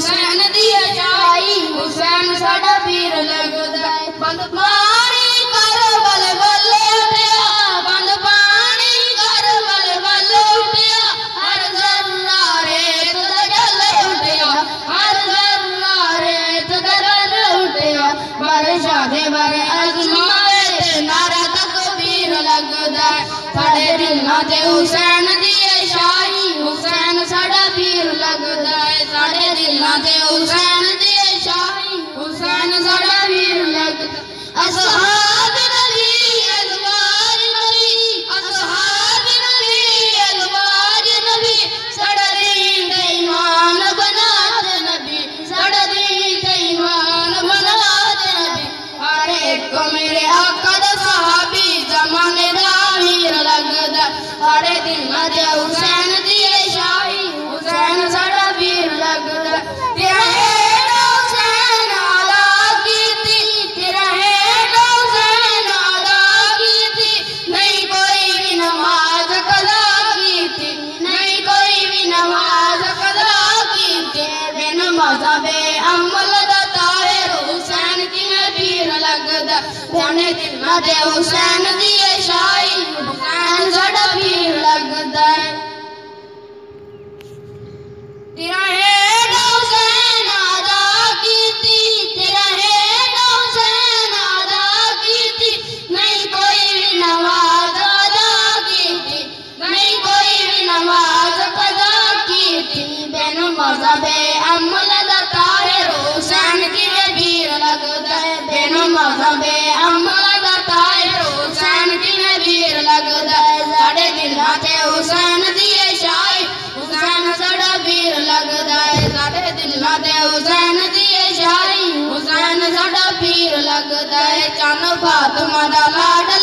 हुसैन दी शाही हुसैन साडा पीर लगदा है। बंद पानी कर बल बल उठिया बंद पानी कर बल बल उठिया हर जर्रा रेत दा जल उठिया हर जर्रा रेत दा जल उठिया बारिशा दे बारे अजमाए ते नारा तकबीर लगदा है। साडे दिलां ते हुसैन दी शाही हुसैन साडा पीर लगदा है। साडे दिलां ते हुसैन दी शाही हुसैन साडा पीर लगदा असहाब नबी अज़वाज नबी असहाब नबी अज़वाज नबी साडा दीन ते ईमान बनात नबी साडा दीन ते ईमान बनात नबी हर एक मेरे आका दा सहाबी जमाने दा अमीर लगदा। साडे दिलां ते हुसैन दी शाही हुसैन साडा पीर लगदा। तेरा हेड हुसैन अदा कीती तेरा हेड हुसैन अदा कीती नहीं कोई भी नमाज कदा कीती नहीं कोई भी नमाज कदा कीती बिन मज़हबे अमल दा ताहिर हुसैन किवें पीर लगदा। साडे दिलां ते हुसैन दी शाही हुसैन साडा पीर लगदा है। तेरा हेड हुसैन अदा कीती तेरा हेड हुसैन अदा कीती नहीं कोई भी नमाज अदा कीती नहीं कोई भी नमाज कदा कीती बिन मज़हबे अमल दा ताहिर हुसैन किवें पीर लगदा है। बिन मज़हबे अमल दा ताहिर हुसैन किवें पीर लगदा है। साडे दिलां ते हुसैन दी शाही हुसैन साडा पीर लगदा है। साडे दिलां ते हुसैन दी शाही हुसैन साडा पीर लगदा है। चन्न फातिमा दा लाडा